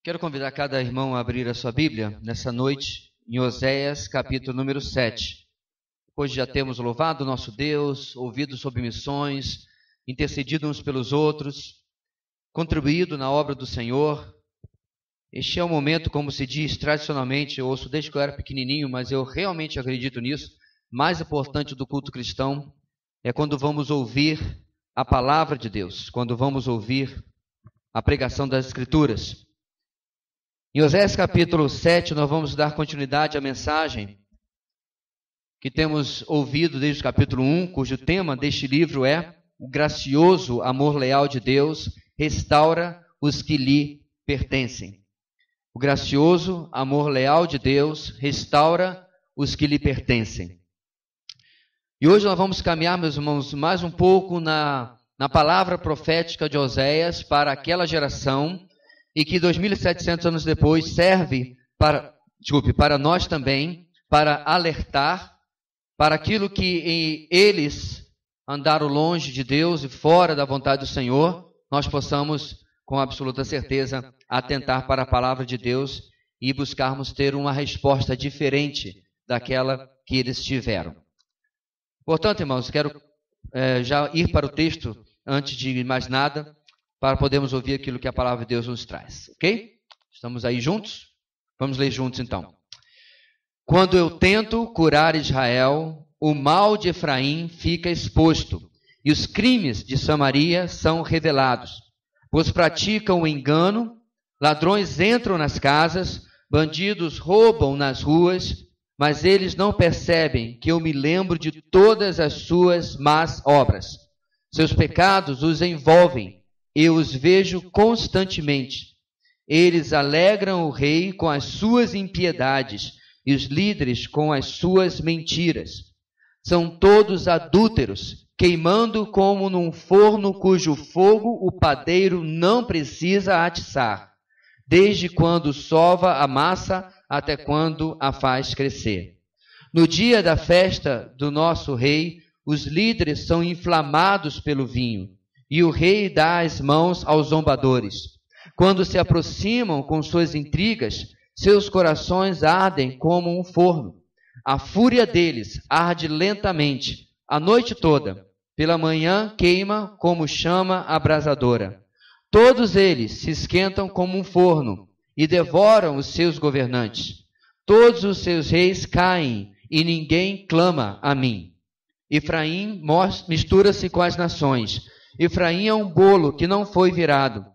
Quero convidar cada irmão a abrir a sua Bíblia nessa noite em Oséias, capítulo número 7. Hoje já temos louvado o nosso Deus, ouvido sobre missões, intercedido uns pelos outros, contribuído na obra do Senhor. Este é o momento, como se diz tradicionalmente, eu ouço desde que eu era pequenininho, mas eu realmente acredito nisso, mais importante do culto cristão é quando vamos ouvir a palavra de Deus, quando vamos ouvir a pregação das Escrituras. Em Oséias capítulo 7, nós vamos dar continuidade à mensagem que temos ouvido desde o capítulo 1, cujo tema deste livro é o gracioso amor leal de Deus restaura os que lhe pertencem. O gracioso amor leal de Deus restaura os que lhe pertencem. E hoje nós vamos caminhar, meus irmãos, mais um pouco na palavra profética de Oséias para aquela geração e que 2.700 anos depois serve para nós também, para alertar para aquilo que eles andaram longe de Deus e fora da vontade do Senhor, nós possamos, com absoluta certeza, atentar para a palavra de Deus e buscarmos ter uma resposta diferente daquela que eles tiveram. Portanto, irmãos, quero já ir para o texto antes de mais nada, para podermos ouvir aquilo que a palavra de Deus nos traz, ok? Estamos aí juntos? Vamos ler juntos então. Quando eu tento curar Israel, o mal de Efraim fica exposto, e os crimes de Samaria são revelados, pois praticam o engano, ladrões entram nas casas, bandidos roubam nas ruas, mas eles não percebem que eu me lembro de todas as suas más obras. Seus pecados os envolvem, eu os vejo constantemente. Eles alegram o rei com as suas impiedades e os líderes com as suas mentiras. São todos adúlteros, queimando como num forno cujo fogo o padeiro não precisa atiçar, desde quando sova a massa até quando a faz crescer. No dia da festa do nosso rei, os líderes são inflamados pelo vinho, e o rei dá as mãos aos zombadores. Quando se aproximam com suas intrigas, seus corações ardem como um forno. A fúria deles arde lentamente, a noite toda. Pela manhã queima como chama abrasadora. Todos eles se esquentam como um forno e devoram os seus governantes. Todos os seus reis caem e ninguém clama a mim. Efraim mistura-se com as nações. Efraim é um bolo que não foi virado.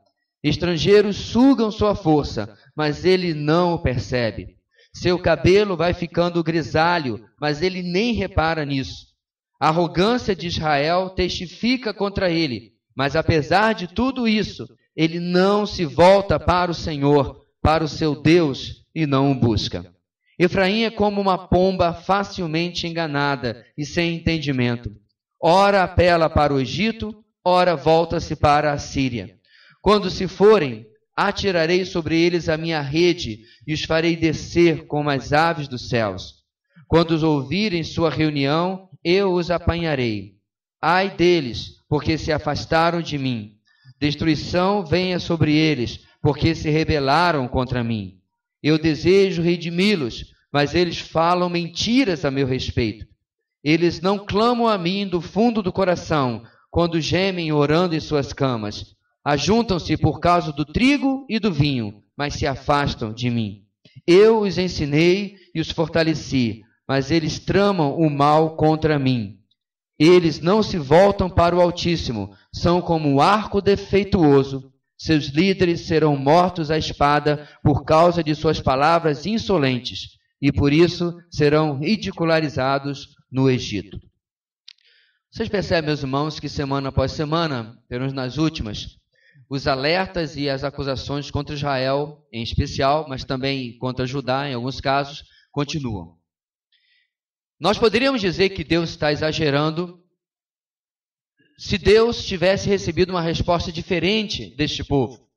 Estrangeiros sugam sua força, mas ele não o percebe. Seu cabelo vai ficando grisalho, mas ele nem repara nisso. A arrogância de Israel testifica contra ele, mas apesar de tudo isso, ele não se volta para o Senhor, para o seu Deus, e não o busca. Efraim é como uma pomba facilmente enganada e sem entendimento. Ora apela para o Egito, ora volta-se para a Síria. Quando se forem, atirarei sobre eles a minha rede e os farei descer como as aves dos céus. Quando os ouvirem sua reunião, eu os apanharei. Ai deles, porque se afastaram de mim. Destruição venha sobre eles, porque se rebelaram contra mim. Eu desejo redimi-los, mas eles falam mentiras a meu respeito. Eles não clamam a mim do fundo do coração, quando gemem orando em suas camas. Ajuntam-se por causa do trigo e do vinho, mas se afastam de mim. Eu os ensinei e os fortaleci, mas eles tramam o mal contra mim. Eles não se voltam para o Altíssimo, são como um arco defeituoso. Seus líderes serão mortos à espada por causa de suas palavras insolentes, e por isso serão ridicularizados no Egito. Vocês percebem, meus irmãos, que semana após semana, pelo menos nas últimas, os alertas e as acusações contra Israel, em especial, mas também contra Judá, em alguns casos, continuam. Nós poderíamos dizer que Deus está exagerando se Deus tivesse recebido uma resposta diferente deste povo.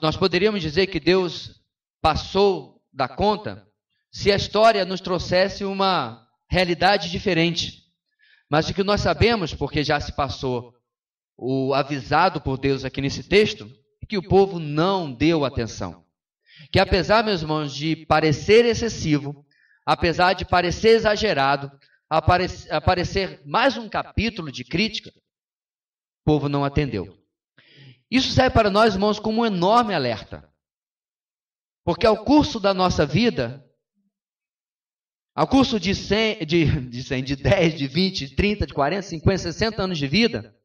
Nós poderíamos dizer que Deus passou da conta se a história nos trouxesse uma realidade diferente. Mas o que nós sabemos, porque já se passou o avisado por Deus aqui nesse texto, é que o povo não deu atenção. que apesar, meus irmãos, de parecer excessivo, apesar de parecer exagerado, aparecer mais um capítulo de crítica, o povo não atendeu. Isso serve para nós, irmãos, como um enorme alerta. Porque ao curso da nossa vida, ao curso de 10, de 20, de 30, de 40, 50, 60 anos de vida,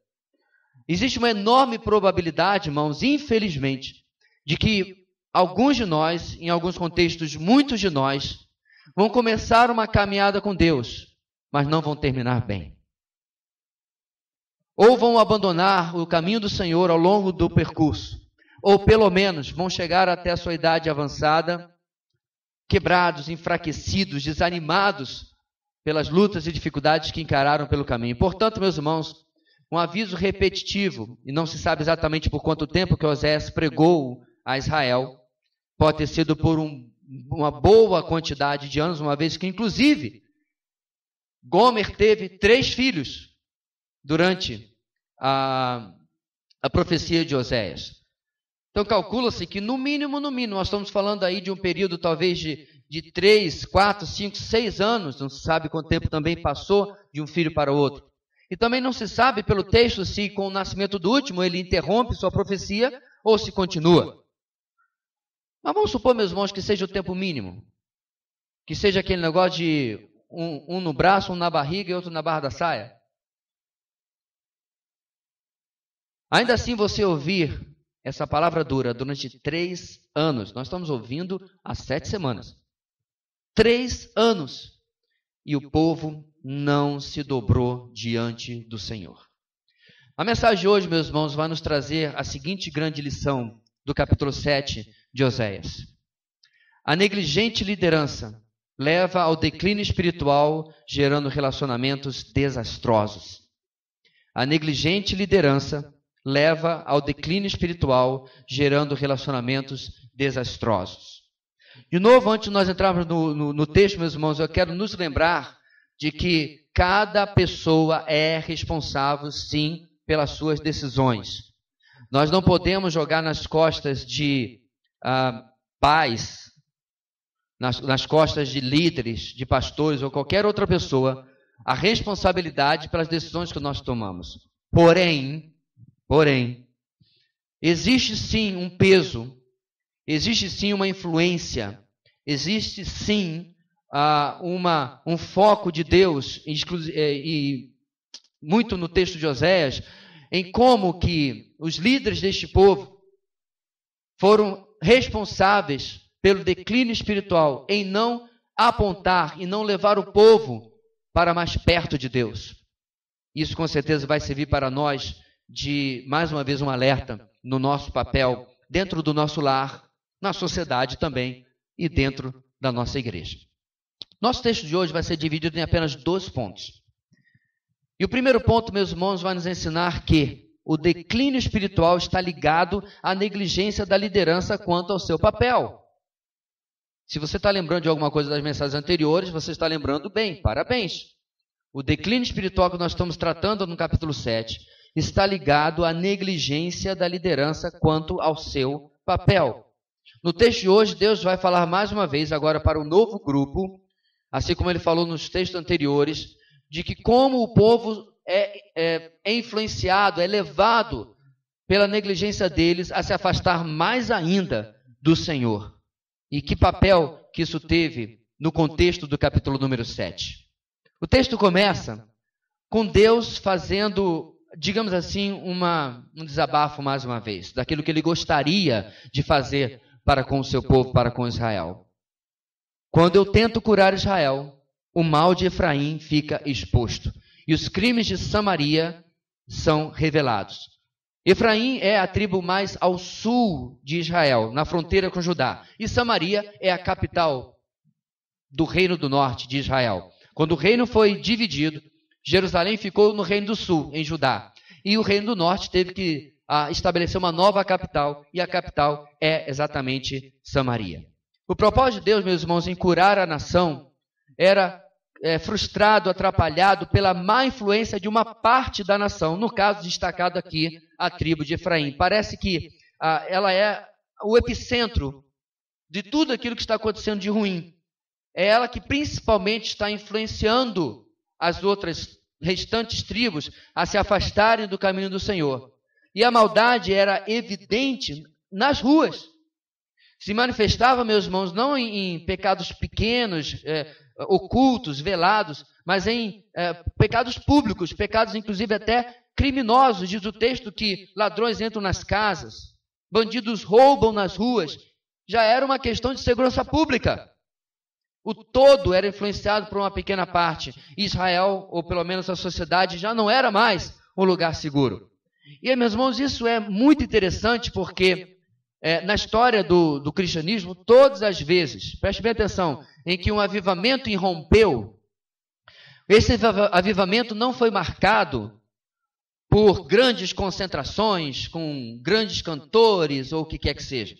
existe uma enorme probabilidade, irmãos, infelizmente, de que alguns de nós, em alguns contextos, muitos de nós, vão começar uma caminhada com Deus, mas não vão terminar bem. Ou vão abandonar o caminho do Senhor ao longo do percurso, ou pelo menos vão chegar até a sua idade avançada, quebrados, enfraquecidos, desanimados pelas lutas e dificuldades que encararam pelo caminho. Portanto, meus irmãos, um aviso repetitivo, e não se sabe exatamente por quanto tempo que Oséias pregou a Israel, pode ter sido por uma boa quantidade de anos, uma vez que, inclusive, Gomer teve 3 filhos durante a profecia de Oséias. Então, calcula-se que, no mínimo, nós estamos falando aí de um período talvez de 3, 4, 5, 6 anos, não se sabe quanto tempo também passou de um filho para o outro. E também não se sabe pelo texto se com o nascimento do último ele interrompe sua profecia ou se continua. Mas vamos supor, meus irmãos, que seja o tempo mínimo. Que seja aquele negócio de um no braço, um na barriga e outro na barra da saia. Ainda assim, você ouvir essa palavra dura durante 3 anos. Nós estamos ouvindo há 7 semanas. 3 anos. E o povo não se dobrou diante do Senhor. A mensagem de hoje, meus irmãos, vai nos trazer a seguinte grande lição do capítulo 7 de Oséias. A negligente liderança leva ao declínio espiritual, gerando relacionamentos desastrosos. A negligente liderança leva ao declínio espiritual, gerando relacionamentos desastrosos. De novo, antes de nós entrarmos no texto, meus irmãos, eu quero nos lembrar de que cada pessoa é responsável, sim, pelas suas decisões. Nós não podemos jogar nas costas de pais, nas costas de líderes, de pastores ou qualquer outra pessoa, a responsabilidade pelas decisões que nós tomamos. Porém, existe sim um peso, existe sim uma influência, existe sim um foco de Deus, e muito no texto de Oséias, em como que os líderes deste povo foram responsáveis pelo declínio espiritual, em não apontar e não levar o povo para mais perto de Deus. Isso com certeza vai servir para nós de, mais uma vez, um alerta no nosso papel, dentro do nosso lar, na sociedade também e dentro da nossa igreja. Nosso texto de hoje vai ser dividido em apenas 2 pontos. E o primeiro ponto, meus irmãos, vai nos ensinar que o declínio espiritual está ligado à negligência da liderança quanto ao seu papel. Se você está lembrando de alguma coisa das mensagens anteriores, você está lembrando bem, parabéns. O declínio espiritual que nós estamos tratando no capítulo 7 está ligado à negligência da liderança quanto ao seu papel. No texto de hoje, Deus vai falar mais uma vez agora para um novo grupo, assim como ele falou nos textos anteriores, de que como o povo é influenciado, é levado pela negligência deles a se afastar mais ainda do Senhor. E que papel que isso teve no contexto do capítulo número 7. O texto começa com Deus fazendo, digamos assim, um desabafo mais uma vez, daquilo que ele gostaria de fazer para com o seu povo, para com Israel. Quando eu tento curar Israel, o mal de Efraim fica exposto e os crimes de Samaria são revelados. Efraim é a tribo mais ao sul de Israel, na fronteira com Judá, e Samaria é a capital do reino do norte de Israel. Quando o reino foi dividido, Jerusalém ficou no reino do sul, em Judá, e o reino do norte teve que estabelecer uma nova capital, e a capital é exatamente Samaria. O propósito de Deus, meus irmãos, em curar a nação era frustrado, atrapalhado pela má influência de uma parte da nação, no caso destacado aqui, a tribo de Efraim. Parece que ela é o epicentro de tudo aquilo que está acontecendo de ruim. É ela que principalmente está influenciando as outras restantes tribos a se afastarem do caminho do Senhor. E a maldade era evidente nas ruas. Se manifestava, meus irmãos, não em pecados pequenos, ocultos, velados, mas em pecados públicos, pecados inclusive até criminosos. Diz o texto que ladrões entram nas casas, bandidos roubam nas ruas. Já era uma questão de segurança pública. O todo era influenciado por uma pequena parte. Israel, ou pelo menos a sociedade, já não era mais um lugar seguro. E, meus irmãos, isso é muito interessante porque na história do cristianismo, todas as vezes, preste bem atenção, em que um avivamento irrompeu, esse avivamento não foi marcado por grandes concentrações, com grandes cantores ou o que quer que seja.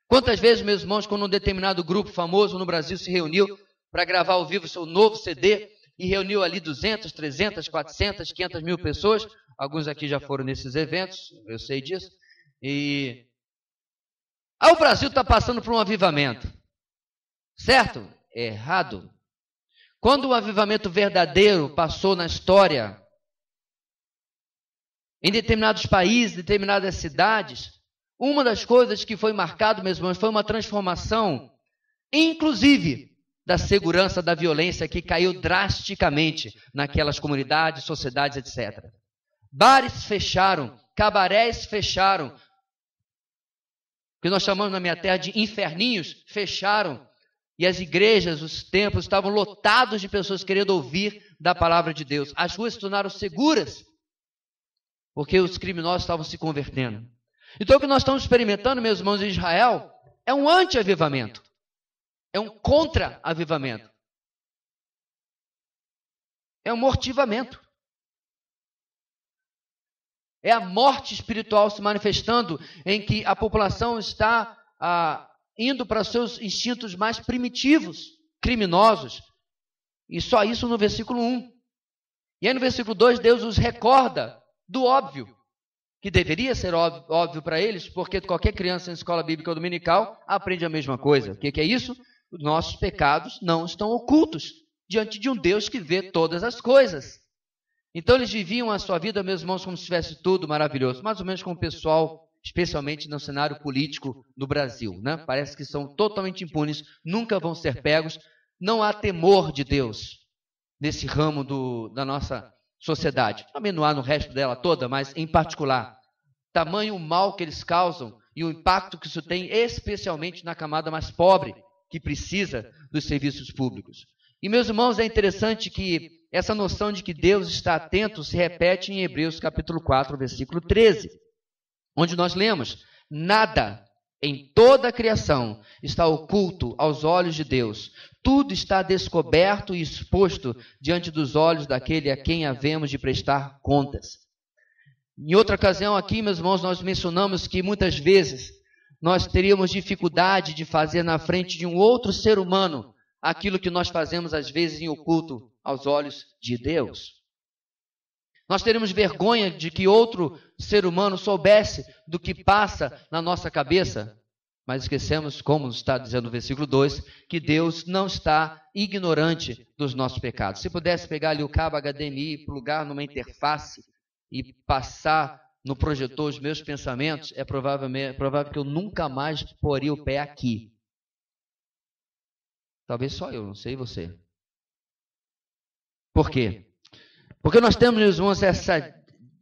Quantas vezes, meus irmãos, quando um determinado grupo famoso no Brasil se reuniu para gravar ao vivo seu novo CD e reuniu ali 200, 300, 400, 500 mil pessoas, alguns aqui já foram nesses eventos, eu sei disso, e o Brasil está passando por um avivamento, certo? Errado. Quando o avivamento verdadeiro passou na história, em determinados países, determinadas cidades, uma das coisas que foi marcado, meus irmãos, foi uma transformação, inclusive, da segurança, da violência, que caiu drasticamente naquelas comunidades, sociedades, etc. Bares fecharam, cabarés fecharam, que nós chamamos na minha terra de inferninhos, fecharam, e as igrejas, os templos estavam lotados de pessoas querendo ouvir da palavra de Deus. As ruas se tornaram seguras, porque os criminosos estavam se convertendo. Então o que nós estamos experimentando, meus irmãos, em Israel, é um anti-avivamento, é um contra-avivamento, é um mortivamento. É a morte espiritual se manifestando, em que a população está indo para seus instintos mais primitivos, criminosos. E só isso no versículo 1. E aí no versículo 2, Deus os recorda do óbvio, que deveria ser óbvio para eles, porque qualquer criança em escola bíblica dominical aprende a mesma coisa. O que é isso? Os nossos pecados não estão ocultos diante de um Deus que vê todas as coisas. Então eles viviam a sua vida, meus irmãos, como se tivesse tudo maravilhoso, mais ou menos como o pessoal, especialmente no cenário político do Brasil, né? Parece que são totalmente impunes, nunca vão ser pegos, não há temor de Deus nesse ramo da nossa sociedade. Também não há no resto dela toda, mas em particular, tamanho o mal que eles causam e o impacto que isso tem, especialmente na camada mais pobre, que precisa dos serviços públicos. E, meus irmãos, é interessante que essa noção de que Deus está atento se repete em Hebreus capítulo 4, versículo 13, onde nós lemos: nada em toda a criação está oculto aos olhos de Deus. Tudo está descoberto e exposto diante dos olhos daquele a quem havemos de prestar contas. Em outra ocasião aqui, meus irmãos, nós mencionamos que muitas vezes nós teríamos dificuldade de fazer na frente de um outro ser humano aquilo que nós fazemos às vezes em oculto aos olhos de Deus. Nós teremos vergonha de que outro ser humano soubesse do que passa na nossa cabeça, mas esquecemos, como está dizendo o versículo 2, que Deus não está ignorante dos nossos pecados. Se pudesse pegar ali o cabo HDMI e plugar numa interface e passar no projetor os meus pensamentos, é provável que eu nunca mais poria o pé aqui. Talvez só eu, não sei você. Por quê? Porque nós temos, meus irmãos, essa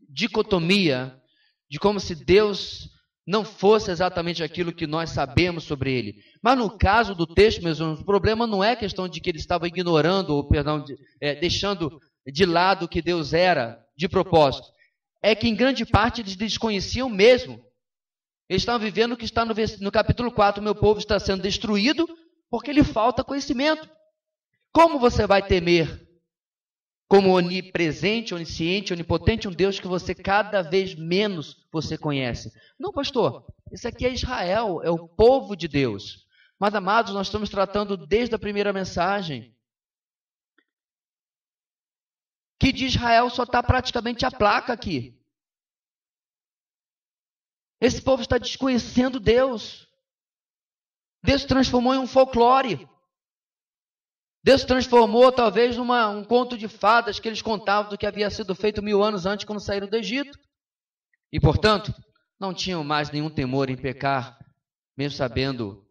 dicotomia de como se Deus não fosse exatamente aquilo que nós sabemos sobre Ele. Mas no caso do texto, meus irmãos, o problema não é a questão de que ele estava ignorando, ou perdão, deixando de lado o que Deus era de propósito. É que em grande parte eles desconheciam mesmo. Eles estavam vivendo o que está no capítulo 4, meu povo está sendo destruído porque lhe falta conhecimento. Como você vai temer como onipresente, onisciente, onipotente, um Deus que você cada vez menos você conhece? Não, pastor, esse aqui é Israel, é o povo de Deus. Mas, amados, nós estamos tratando desde a primeira mensagem que de Israel só está praticamente a placa aqui. Esse povo está desconhecendo Deus. Deus transformou em um folclore. Deus transformou talvez um conto de fadas que eles contavam do que havia sido feito 1000 anos antes quando saíram do Egito. E, portanto, não tinham mais nenhum temor em pecar, mesmo sabendo,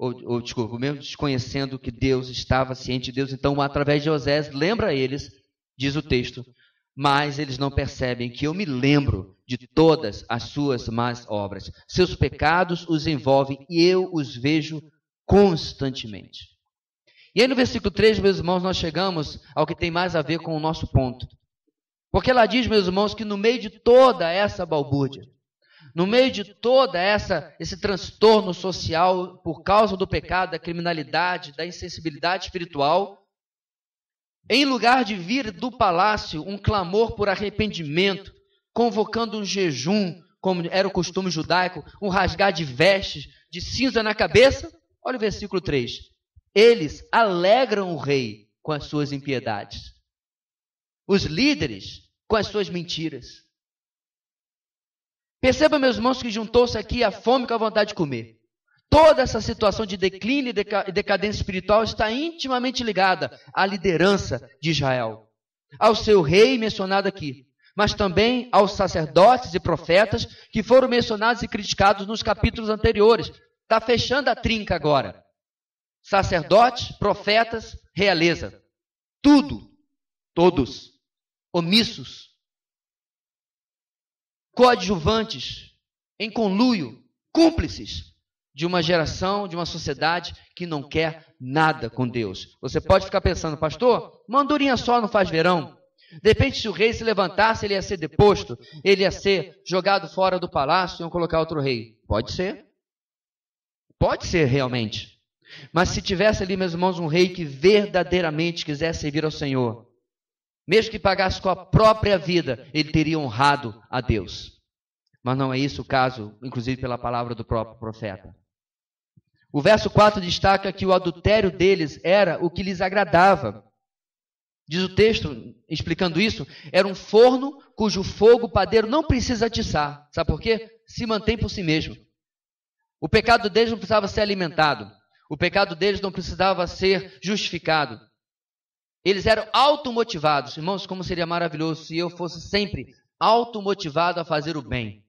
mesmo desconhecendo que Deus estava ciente de Deus. Então, através de Osés, lembra eles, diz o texto, mas eles não percebem que eu me lembro de todas as suas más obras. Seus pecados os envolvem e eu os vejo constantemente. E aí no versículo 3, meus irmãos, nós chegamos ao que tem mais a ver com o nosso ponto. Porque lá diz, meus irmãos, que no meio de toda essa balbúrdia, no meio de toda esse transtorno social por causa do pecado, da criminalidade, da insensibilidade espiritual, em lugar de vir do palácio um clamor por arrependimento, convocando um jejum, como era o costume judaico, um rasgar de vestes, de cinza na cabeça, olha o versículo 3. Eles alegram o rei com as suas impiedades. Os líderes com as suas mentiras. Perceba, meus irmãos, que juntou-se aqui a fome com a vontade de comer. Toda essa situação de declínio e decadência espiritual está intimamente ligada à liderança de Israel. Ao seu rei mencionado aqui, mas também aos sacerdotes e profetas que foram mencionados e criticados nos capítulos anteriores. Está fechando a trinca agora. Sacerdotes, profetas, realeza. Tudo, todos, omissos, coadjuvantes, em conluio, cúmplices de uma geração, de uma sociedade que não quer nada com Deus. Você pode ficar pensando, pastor, uma andorinha só não faz verão. De repente, se o rei se levantasse, ele ia ser deposto, ele ia ser jogado fora do palácio e iam colocar outro rei. Pode ser. Pode ser realmente. Mas se tivesse ali, meus irmãos, um rei que verdadeiramente quisesse servir ao Senhor, mesmo que pagasse com a própria vida, ele teria honrado a Deus. Mas não é isso o caso, inclusive pela palavra do próprio profeta. O verso 4 destaca que o adultério deles era o que lhes agradava. Diz o texto, explicando isso, era um forno cujo fogo o padeiro não precisa atiçar. Sabe por quê? Se mantém por si mesmo. O pecado deles não precisava ser alimentado. O pecado deles não precisava ser justificado. Eles eram automotivados. Irmãos, como seria maravilhoso se eu fosse sempre automotivado a fazer o bem.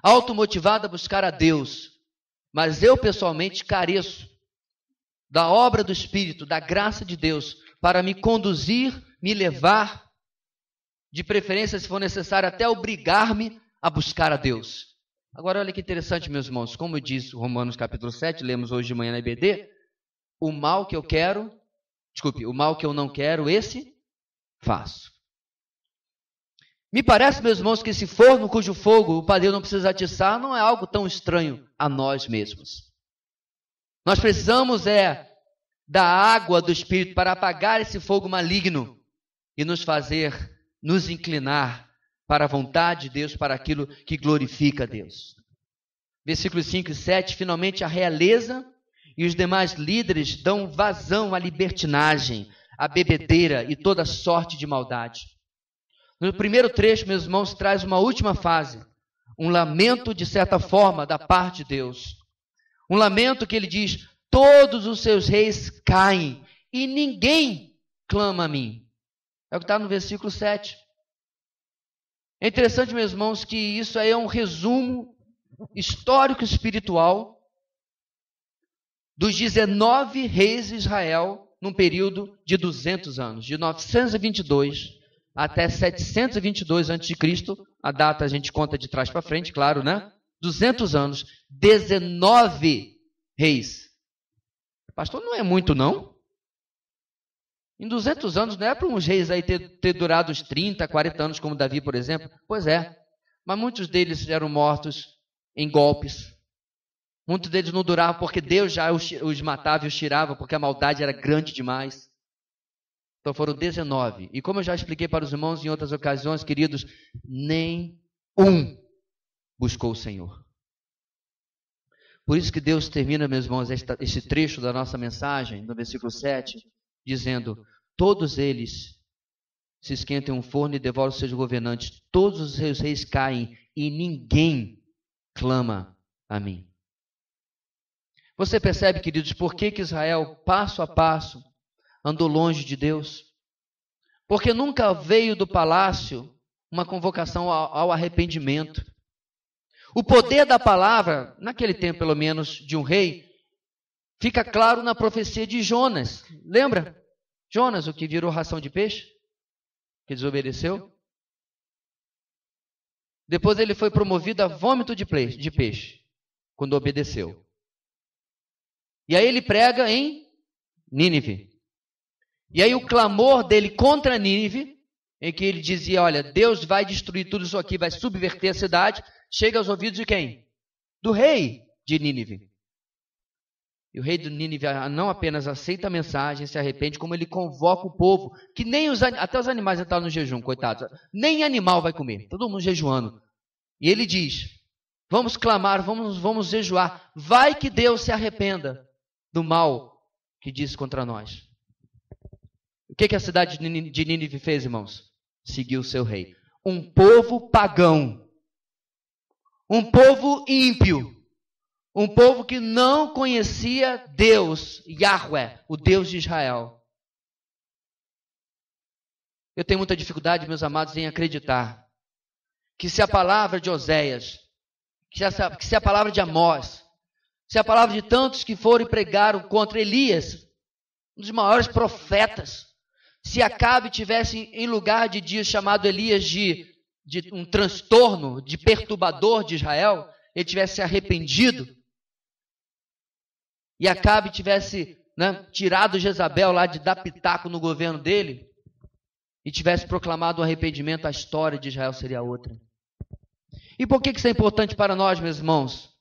Automotivado a buscar a Deus. Mas eu pessoalmente careço da obra do Espírito, da graça de Deus, para me conduzir, me levar, de preferência, se for necessário, até obrigar-me a buscar a Deus. Agora, olha que interessante, meus irmãos, como diz Romanos capítulo 7, lemos hoje de manhã na IBD, o mal que eu não quero, esse faço. Me parece, meus irmãos, que esse forno cujo fogo o padeiro não precisa atiçar não é algo tão estranho a nós mesmos. Nós precisamos da água do Espírito para apagar esse fogo maligno e nos fazer nos inclinar para a vontade de Deus, para aquilo que glorifica a Deus. Versículos 5 e 7, finalmente a realeza e os demais líderes dão vazão à libertinagem, à bebedeira e toda sorte de maldade. No primeiro trecho, meus irmãos, traz uma última fase, um lamento de certa forma da parte de Deus. Um lamento que ele diz, todos os seus reis caem e ninguém clama a mim. É o que está no versículo 7. É interessante, meus irmãos, que isso aí é um resumo histórico espiritual dos 19 reis de Israel num período de 200 anos, de 922 até 722 a.C., a data a gente conta de trás para frente, claro, né? 200 anos, 19 reis. Pastor, não é muito, não? Em 200 anos, não é para uns reis aí ter durado uns 30, 40 anos, como Davi, por exemplo? Pois é. Mas muitos deles eram mortos em golpes. Muitos deles não duravam porque Deus já os matava e os tirava, porque a maldade era grande demais. Então foram 19. E como eu já expliquei para os irmãos em outras ocasiões, queridos, nem um buscou o Senhor. Por isso que Deus termina, meus irmãos, este trecho da nossa mensagem, no versículo 7, dizendo, todos eles se esquentam em um forno e devoram os seus governantes, todos os seus reis caem e ninguém clama a mim. Você percebe, queridos, por que Israel, passo a passo, andou longe de Deus? Porque nunca veio do palácio uma convocação ao arrependimento. O poder da palavra, naquele tempo pelo menos, de um rei, fica claro na profecia de Jonas. Lembra? Jonas, o que virou ração de peixe? Que desobedeceu? Depois ele foi promovido a vômito de peixe, quando obedeceu. E aí ele prega em Nínive. E aí o clamor dele contra Nínive, em que ele dizia, olha, Deus vai destruir tudo isso aqui, vai subverter a cidade, chega aos ouvidos de quem? Do rei de Nínive. E o rei de Nínive não apenas aceita a mensagem, se arrepende, como ele convoca o povo, que nem até os animais entraram no jejum, coitados. Nem animal vai comer, todo mundo jejuando. E ele diz, vamos clamar, vamos jejuar, vai que Deus se arrependa do mal que disse contra nós. O que a cidade de Nínive fez, irmãos? Seguiu o seu rei. Um povo pagão, um povo ímpio, um povo que não conhecia Deus, Yahweh, o Deus de Israel. Eu tenho muita dificuldade, meus amados, em acreditar que se a palavra de Oséias, que se a palavra de Amós, se a palavra de tantos que foram e pregaram contra Elias, um dos maiores profetas, se Acabe tivesse em lugar de Dias chamado Elias de um transtorno, de perturbador de Israel, ele tivesse se arrependido, e Acabe tivesse tirado Jezabel lá de dar pitaco no governo dele, e tivesse proclamado o arrependimento, a história de Israel seria outra. E por que isso é importante para nós, meus irmãos?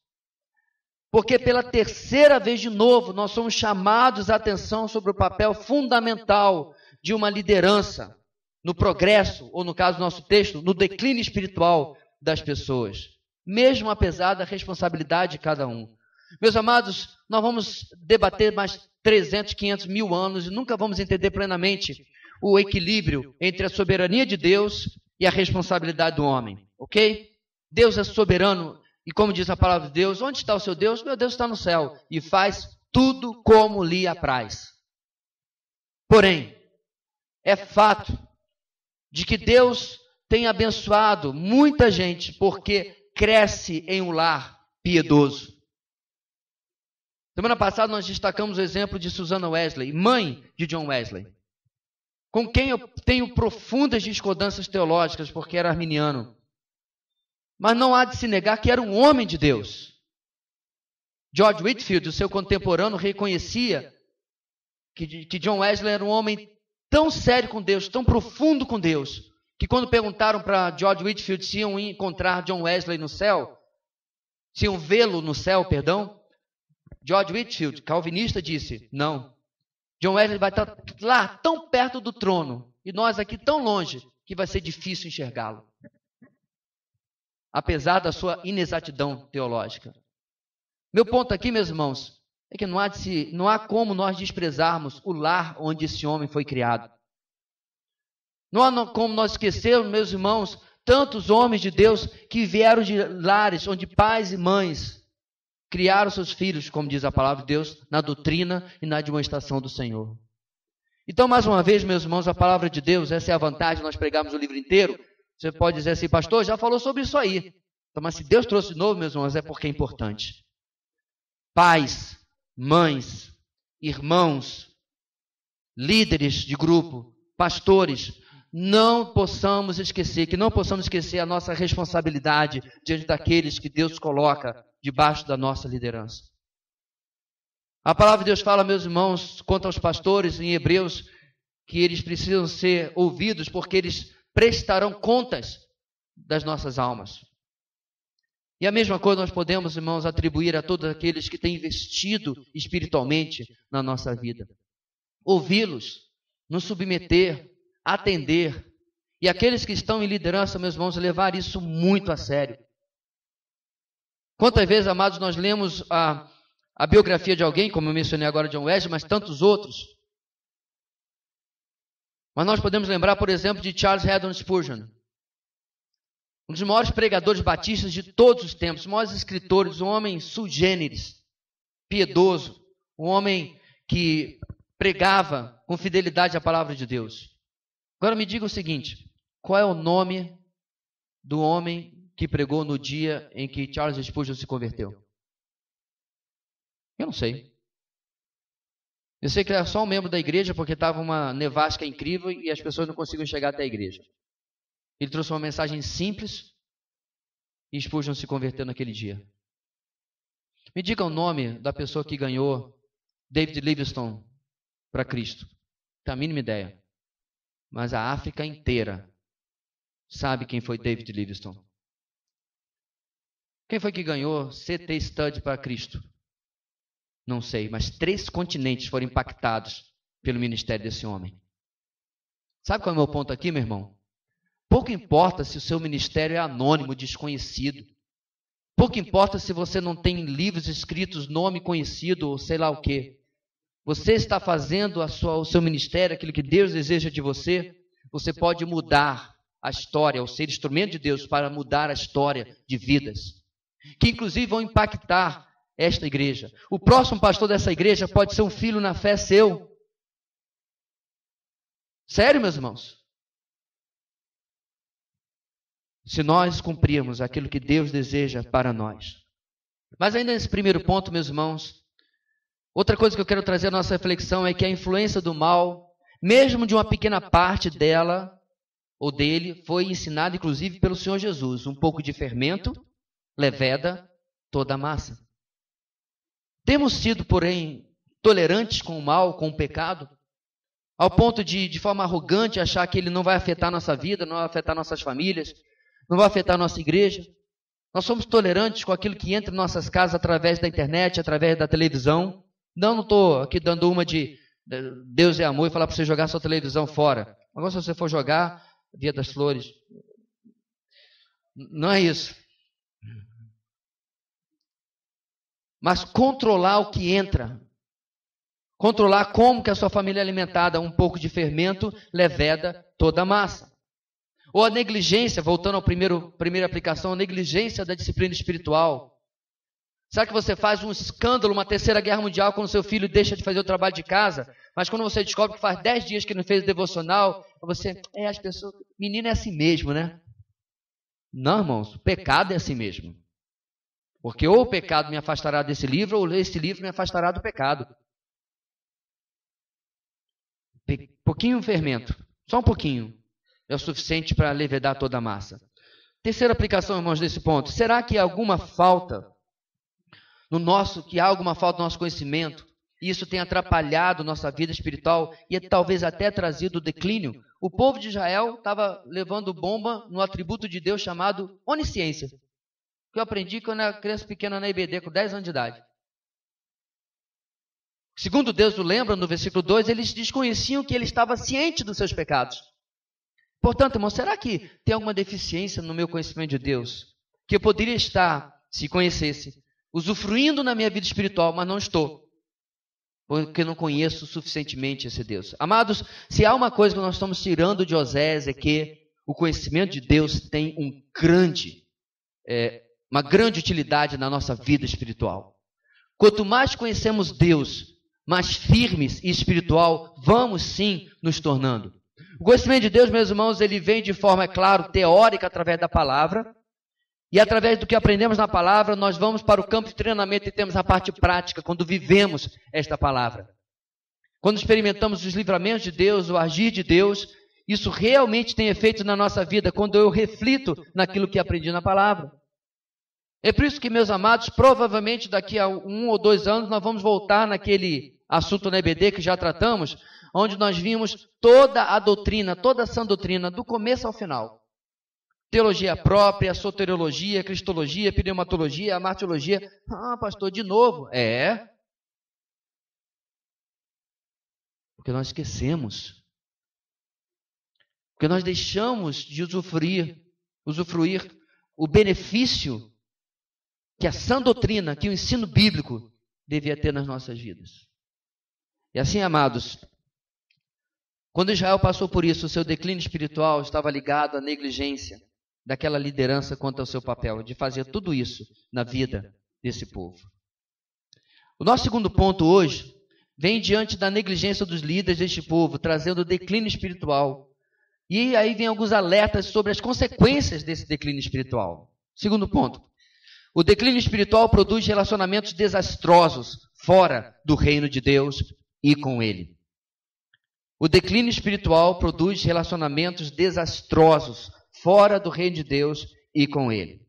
Porque pela terceira vez de novo, nós somos chamados a atenção sobre o papel fundamental de uma liderança no progresso, ou no caso do nosso texto, no declínio espiritual das pessoas, mesmo apesar da responsabilidade de cada um. Meus amados, nós vamos debater mais 300, 500 mil anos e nunca vamos entender plenamente o equilíbrio entre a soberania de Deus e a responsabilidade do homem, ok? Deus é soberano e, como diz a palavra de Deus, onde está o seu Deus? Meu Deus está no céu e faz tudo como lhe apraz. Porém, é fato de que Deus tem abençoado muita gente porque cresce em um lar piedoso. Semana passada nós destacamos o exemplo de Susanna Wesley, mãe de John Wesley, com quem eu tenho profundas discordâncias teológicas porque era arminiano. Mas não há de se negar que era um homem de Deus. George Whitefield, o seu contemporâneo, reconhecia que John Wesley era um homem tão sério com Deus, tão profundo com Deus, que quando perguntaram para George Whitefield se iam encontrar John Wesley no céu, se iam vê-lo no céu, perdão, George Whitefield, calvinista, disse, não, John Wesley vai estar lá, tão perto do trono, e nós aqui tão longe, que vai ser difícil enxergá-lo. Apesar da sua inexatidão teológica. Meu ponto aqui, meus irmãos, é que não há como nós desprezarmos o lar onde esse homem foi criado. Não há como nós esquecermos, meus irmãos, tantos homens de Deus que vieram de lares onde pais e mães criaram seus filhos, como diz a palavra de Deus, na doutrina e na demonstração do Senhor. Então, mais uma vez, meus irmãos, a palavra de Deus, essa é a vantagem de nós pregarmos o livro inteiro. Você pode dizer assim, pastor, já falou sobre isso aí. Então, mas se Deus trouxe de novo, meus irmãos, é porque é importante. Pais, mães, irmãos, líderes de grupo, pastores, não possamos esquecer a nossa responsabilidade diante daqueles que Deus coloca debaixo da nossa liderança. A palavra de Deus fala, meus irmãos, quanto aos pastores em Hebreus, que eles precisam ser ouvidos porque eles prestarão contas das nossas almas. E a mesma coisa nós podemos, irmãos, atribuir a todos aqueles que têm investido espiritualmente na nossa vida. Ouvi-los, nos submeter, atender. E aqueles que estão em liderança, meus irmãos, levar isso muito a sério. Quantas vezes, amados, nós lemos a biografia de alguém, como eu mencionei agora John Wesley, mas tantos outros. Mas nós podemos lembrar, por exemplo, de Charles Haddon Spurgeon, um dos maiores pregadores batistas de todos os tempos, os maiores escritores, um homem sui generis, piedoso, um homem que pregava com fidelidade a palavra de Deus. Agora me diga o seguinte, qual é o nome do homem que pregou no dia em que Charles Spurgeon se converteu? Eu não sei. Eu sei que ele era só um membro da igreja porque estava uma nevasca incrível e as pessoas não conseguiam chegar até a igreja. Ele trouxe uma mensagem simples e Spurgeon se converteu naquele dia. Me diga o nome da pessoa que ganhou David Livingstone para Cristo. Não tenho a mínima ideia. Mas a África inteira sabe quem foi David Livingstone. Quem foi que ganhou C.T. Studd para Cristo? Não sei, mas 3 continentes foram impactados pelo ministério desse homem. Sabe qual é o meu ponto aqui, meu irmão? Pouco importa se o seu ministério é anônimo, desconhecido. Pouco importa se você não tem livros escritos, nome conhecido ou sei lá o quê. Você está fazendo o seu ministério, aquilo que Deus deseja de você, você pode mudar a história, ou ser instrumento de Deus para mudar a história de vidas, que inclusive vão impactar esta igreja. O próximo pastor dessa igreja pode ser um filho na fé seu. Sério, meus irmãos? Se nós cumprirmos aquilo que Deus deseja para nós. Mas ainda nesse primeiro ponto, meus irmãos, outra coisa que eu quero trazer à nossa reflexão é que a influência do mal, mesmo de uma pequena parte dela ou dele, foi ensinada inclusive pelo Senhor Jesus. Um pouco de fermento leveda toda a massa. Temos sido, porém, tolerantes com o mal, com o pecado, ao ponto de forma arrogante, achar que ele não vai afetar nossa vida, não vai afetar nossas famílias, não vai afetar nossa igreja. Nós somos tolerantes com aquilo que entra em nossas casas através da internet, através da televisão. Não estou aqui dando uma de Deus é amor e falar para você jogar sua televisão fora. Agora, se você for jogar, Dia das Flores. Não é isso. Mas controlar o que entra. Controlar como que a sua família é alimentada. Um pouco de fermento leveda toda a massa. Ou a negligência, voltando à primeira aplicação, a negligência da disciplina espiritual. Sabe que você faz um escândalo, uma terceira guerra mundial, quando seu filho deixa de fazer o trabalho de casa, mas quando você descobre que faz 10 dias que não fez o devocional, você, as pessoas, menino é assim mesmo, né? Não, irmãos, o pecado é assim mesmo. Porque ou o pecado me afastará desse livro, ou esse livro me afastará do pecado. Pouquinho fermento, só um pouquinho, é o suficiente para levedar toda a massa. Terceira aplicação, irmãos, desse ponto. Será que há alguma falta no nosso conhecimento, e isso tem atrapalhado nossa vida espiritual e talvez até trazido declínio? O povo de Israel estava levando bomba no atributo de Deus chamado onisciência, que eu aprendi quando era criança pequena na IBD, com 10 anos de idade. Segundo Deus o lembra, no versículo 2, eles desconheciam que ele estava ciente dos seus pecados. Portanto, irmão, será que tem alguma deficiência no meu conhecimento de Deus? Que eu poderia estar, se conhecesse, usufruindo na minha vida espiritual, mas não estou, porque não conheço suficientemente esse Deus. Amados, se há uma coisa que nós estamos tirando de Oséias é que o conhecimento de Deus tem uma grande utilidade na nossa vida espiritual. Quanto mais conhecemos Deus, mais firmes e espiritual vamos sim nos tornando. O conhecimento de Deus, meus irmãos, ele vem de forma, é claro, teórica através da palavra. E através do que aprendemos na palavra, nós vamos para o campo de treinamento e temos a parte prática, quando vivemos esta palavra. Quando experimentamos os livramentos de Deus, o agir de Deus, isso realmente tem efeito na nossa vida, quando eu reflito naquilo que aprendi na palavra. É por isso que, meus amados, provavelmente daqui a 1 ou 2 anos, nós vamos voltar naquele assunto na EBD que já tratamos, onde nós vimos toda a doutrina, toda a sã doutrina, do começo ao final. Teologia própria, soteriologia, cristologia, pneumatologia, martiologia. Ah, pastor, de novo? É. Porque nós esquecemos. Porque nós deixamos de usufruir o benefício que a sã doutrina, que o ensino bíblico devia ter nas nossas vidas. E assim, amados, quando Israel passou por isso, o seu declínio espiritual estava ligado à negligência daquela liderança quanto ao seu papel, de fazer tudo isso na vida desse povo. O nosso segundo ponto hoje vem diante da negligência dos líderes deste povo, trazendo declínio espiritual. E aí vem alguns alertas sobre as consequências desse declínio espiritual. Segundo ponto, o declínio espiritual produz relacionamentos desastrosos fora do reino de Deus e com ele. O declínio espiritual produz relacionamentos desastrosos fora do reino de Deus e com ele.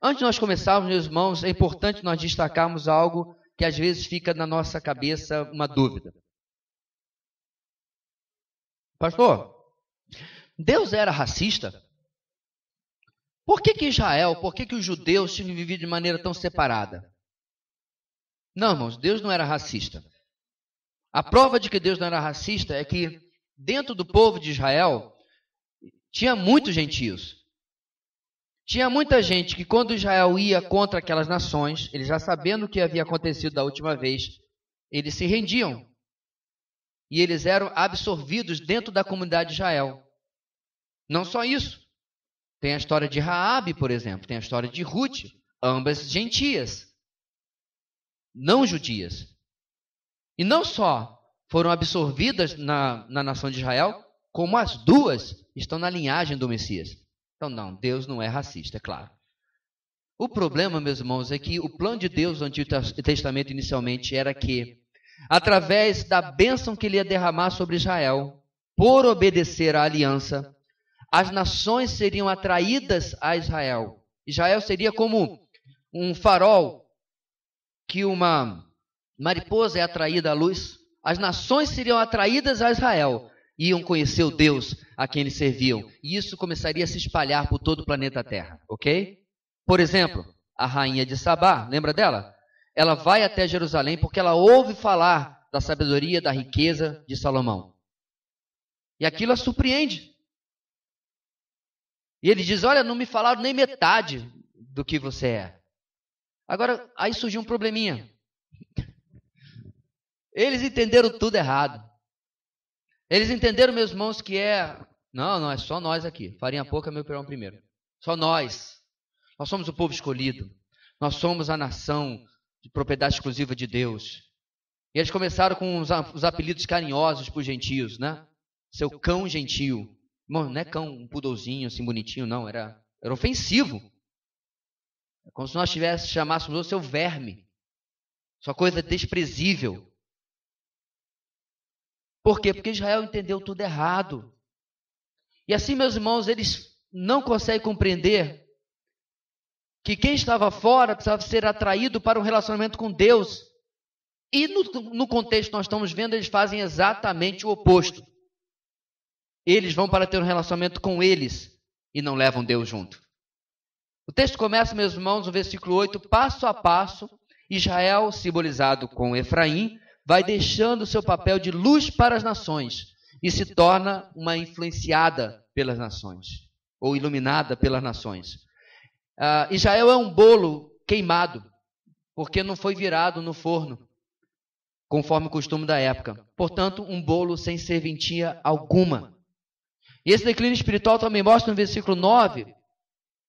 Antes de nós começarmos, meus irmãos, é importante nós destacarmos algo que às vezes fica na nossa cabeça uma dúvida. Pastor, Deus era racista? Por que Israel, por que os judeus tinham vivido de maneira tão separada? Não, irmãos, Deus não era racista. A prova de que Deus não era racista é que dentro do povo de Israel tinha muitos gentios. Tinha muita gente que quando Israel ia contra aquelas nações, eles já sabendo o que havia acontecido da última vez, eles se rendiam. E eles eram absorvidos dentro da comunidade de Israel. Não só isso. Tem a história de Raabe, por exemplo. Tem a história de Ruth. Ambas gentias. Não judias. E não só foram absorvidas na nação de Israel, como as duas estão na linhagem do Messias. Então, não, Deus não é racista, é claro. O problema, meus irmãos, é que o plano de Deus no Antigo Testamento inicialmente era que, através da bênção que ele ia derramar sobre Israel, por obedecer à aliança, as nações seriam atraídas a Israel. Israel seria como um farol que uma mariposa é atraída à luz. As nações seriam atraídas a Israel. Iam conhecer o Deus a quem eles serviam. E isso começaria a se espalhar por todo o planeta Terra, ok? Por exemplo, a rainha de Sabá, lembra dela? Ela vai até Jerusalém porque ela ouve falar da sabedoria, da riqueza de Salomão. E aquilo a surpreende. E ele diz, olha, não me falaram nem metade do que você é. Agora, aí surgiu um probleminha. Eles entenderam tudo errado. Eles entenderam, meus irmãos, que não é só nós aqui. Farinha pouca, meu pirão primeiro. Só nós. Nós somos o povo escolhido. Nós somos a nação de propriedade exclusiva de Deus. E eles começaram com os apelidos carinhosos para os gentios, né? Seu cão gentil. Irmão, não é cão, um pudolzinho assim bonitinho, não. Era ofensivo. É como se nós chamássemos o seu verme. Sua coisa desprezível. Por quê? Porque Israel entendeu tudo errado. E assim, meus irmãos, eles não conseguem compreender que quem estava fora precisava ser atraído para um relacionamento com Deus. E no contexto que nós estamos vendo, eles fazem exatamente o oposto. Eles vão para ter um relacionamento com eles e não levam Deus junto. O texto começa, meus irmãos, no versículo 8, passo a passo, Israel, simbolizado com Efraim, vai deixando seu papel de luz para as nações e se torna uma influenciada pelas nações, ou iluminada pelas nações. Israel é um bolo queimado, porque não foi virado no forno, conforme o costume da época. Portanto, um bolo sem serventia alguma. E esse declínio espiritual também mostra no versículo 9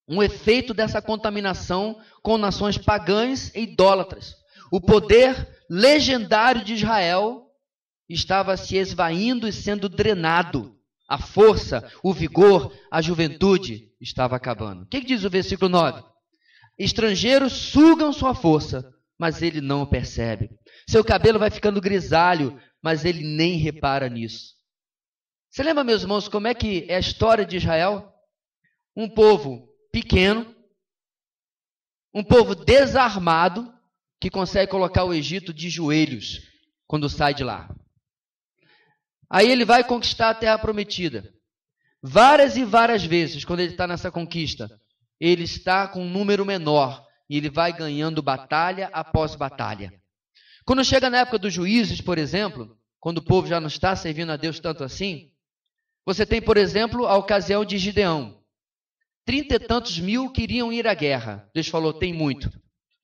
um efeito dessa contaminação com nações pagãs e idólatras. O poder legendário de Israel estava se esvaindo e sendo drenado. A força, o vigor, a juventude estava acabando. O que diz o versículo 9? Estrangeiros sugam sua força, mas ele não o percebe. Seu cabelo vai ficando grisalho, mas ele nem repara nisso. Você lembra, meus irmãos, como é que é a história de Israel? Um povo pequeno, um povo desarmado, que consegue colocar o Egito de joelhos quando sai de lá. Aí ele vai conquistar a terra prometida. Várias e várias vezes, quando ele está nessa conquista, ele está com um número menor e ele vai ganhando batalha após batalha. Quando chega na época dos juízes, por exemplo, quando o povo já não está servindo a Deus tanto assim, você tem, por exemplo, a ocasião de Gideão. 30 e tantos mil queriam ir à guerra. Deus falou, tem muito.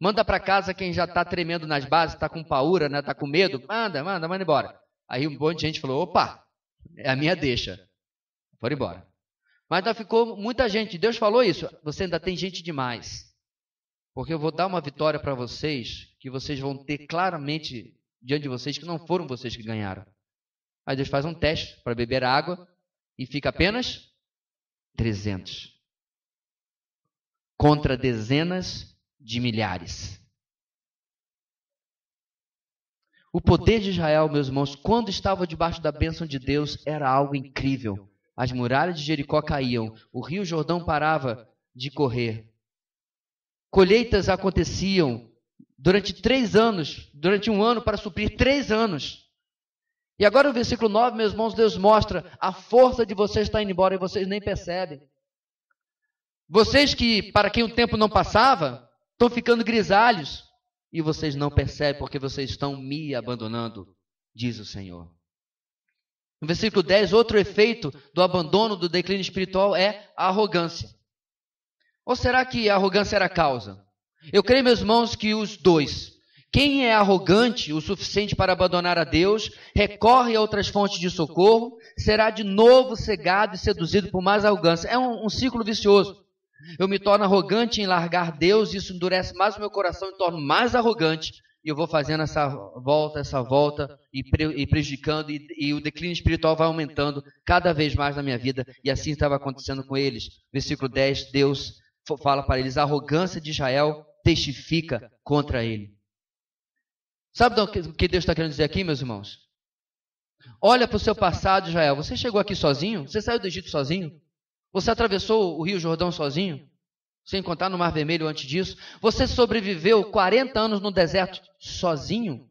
Manda para casa quem já está tremendo nas bases, está com paura, né? Está com medo. Manda embora. Aí um monte de gente falou, opa, é a minha deixa. Foram embora. Mas ainda ficou muita gente. Deus falou isso. Você ainda tem gente demais. Porque eu vou dar uma vitória para vocês, que vocês vão ter claramente diante de vocês que não foram vocês que ganharam. Aí Deus faz um teste para beber água e fica apenas 300. Contra dezenas de milhares. O poder de Israel, meus irmãos, quando estava debaixo da bênção de Deus, era algo incrível. As muralhas de Jericó caíam, o rio Jordão parava de correr. Colheitas aconteciam durante 3 anos, durante 1 ano para suprir 3 anos. E agora no versículo 9, meus irmãos, Deus mostra a força de vocês estar indo embora e vocês nem percebem. Vocês que, para quem o tempo não passava, estão ficando grisalhos e vocês não percebem porque vocês estão me abandonando, diz o Senhor. No versículo 10, outro efeito do abandono, do declínio espiritual é a arrogância. Ou será que a arrogância era a causa? Eu creio, meus irmãos, que os dois. Quem é arrogante o suficiente para abandonar a Deus, recorre a outras fontes de socorro, será de novo cegado e seduzido por mais arrogância. É um ciclo vicioso. Eu me torno arrogante em largar Deus, isso endurece mais o meu coração e torno mais arrogante. E eu vou fazendo essa volta, e prejudicando, e o declínio espiritual vai aumentando cada vez mais na minha vida. E assim estava acontecendo com eles. Versículo 10, Deus fala para eles, a arrogância de Israel testifica contra ele. Sabe o que Deus está querendo dizer aqui, meus irmãos? Olha para o seu passado, Israel. Você chegou aqui sozinho? Você saiu do Egito sozinho? Você atravessou o Rio Jordão sozinho? Sem contar no Mar Vermelho antes disso? Você sobreviveu 40 anos no deserto sozinho?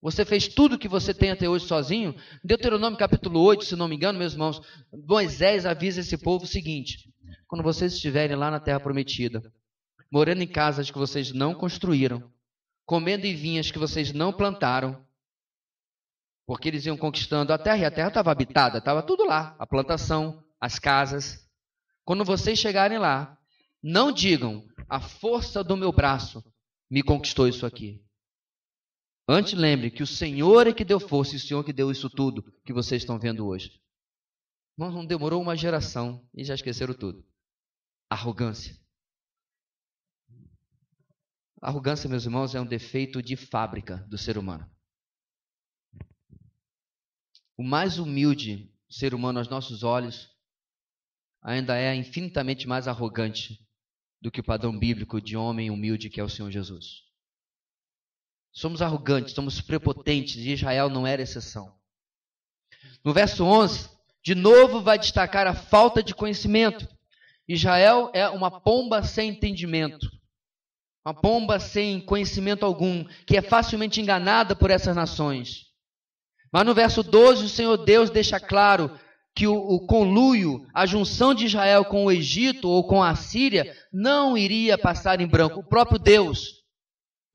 Você fez tudo que você tem até hoje sozinho? Deuteronômio capítulo 8, se não me engano, meus irmãos, Moisés avisa esse povo o seguinte: quando vocês estiverem lá na terra prometida, morando em casas que vocês não construíram, comendo em vinhas que vocês não plantaram, porque eles iam conquistando a terra e a terra estava habitada, estava tudo lá, a plantação, as casas. Quando vocês chegarem lá, não digam, a força do meu braço me conquistou isso aqui. Antes lembre que o Senhor é que deu força e o Senhor que deu isso tudo que vocês estão vendo hoje. Irmãos, não demorou uma geração e já esqueceram tudo. Arrogância. Arrogância, meus irmãos, é um defeito de fábrica do ser humano. O mais humilde ser humano aos nossos olhos ainda é infinitamente mais arrogante do que o padrão bíblico de homem humilde que é o Senhor Jesus. Somos arrogantes, somos prepotentes e Israel não era exceção. No verso 11, de novo vai destacar a falta de conhecimento. Israel é uma pomba sem entendimento. Uma pomba sem conhecimento algum, que é facilmente enganada por essas nações. Mas no verso 12, o Senhor Deus deixa claro que o conluio, a junção de Israel com o Egito ou com a Síria, não iria passar em branco. O próprio Deus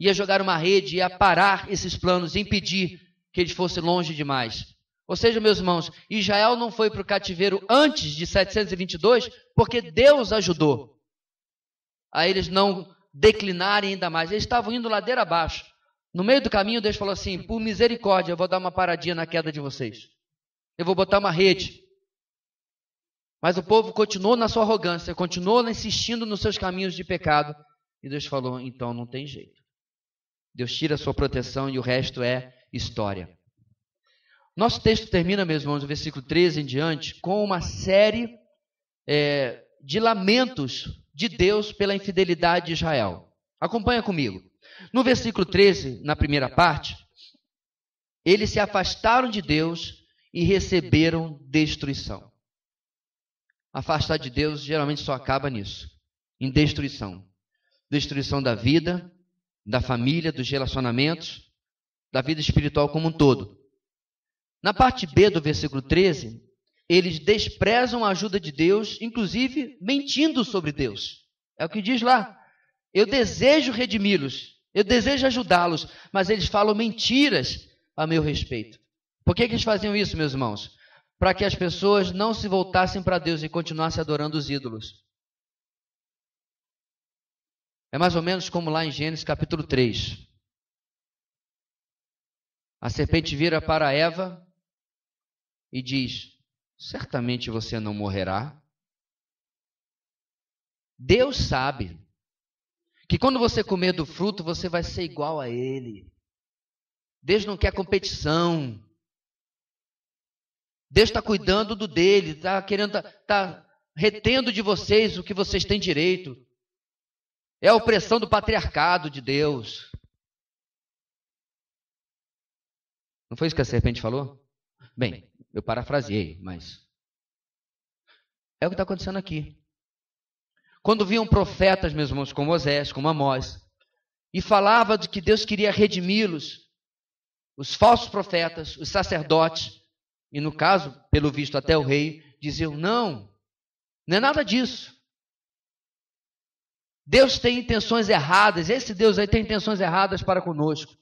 ia jogar uma rede, ia parar esses planos, impedir que eles fossem longe demais. Ou seja, meus irmãos, Israel não foi para o cativeiro antes de 722, porque Deus ajudou a eles não declinarem ainda mais. Eles estavam indo ladeira abaixo. No meio do caminho, Deus falou assim, por misericórdia, eu vou dar uma paradinha na queda de vocês. Eu vou botar uma rede. Mas o povo continuou na sua arrogância, continuou insistindo nos seus caminhos de pecado. E Deus falou, então não tem jeito. Deus tira a sua proteção e o resto é história. Nosso texto termina, meus irmãos, no versículo 13 em diante, com uma série de lamentos de Deus pela infidelidade de Israel. Acompanha comigo. No versículo 13, na primeira parte, eles se afastaram de Deus e receberam destruição. Afastar de Deus geralmente só acaba nisso, em destruição. Destruição da vida, da família, dos relacionamentos, da vida espiritual como um todo. Na parte B do versículo 13, eles desprezam a ajuda de Deus, inclusive mentindo sobre Deus. É o que diz lá. Eu desejo redimi-los, eu desejo ajudá-los, mas eles falam mentiras a meu respeito. Por que eles faziam isso, meus irmãos? Para que as pessoas não se voltassem para Deus e continuassem adorando os ídolos. É mais ou menos como lá em Gênesis capítulo 3. A serpente vira para Eva e diz, certamente você não morrerá. Deus sabe que quando você comer do fruto, você vai ser igual a Ele. Deus não quer competição. Deus está cuidando do dele, está retendo de vocês o que vocês têm direito. É a opressão do patriarcado de Deus. Não foi isso que a serpente falou? Bem, eu parafraseei, mas é o que está acontecendo aqui. Quando viam profetas, meus irmãos, como Osés, como Amós, e falava de que Deus queria redimi-los, os falsos profetas, os sacerdotes, e no caso, pelo visto até o rei, diziam, não é nada disso. Deus tem intenções erradas, esse Deus aí tem intenções erradas para conosco.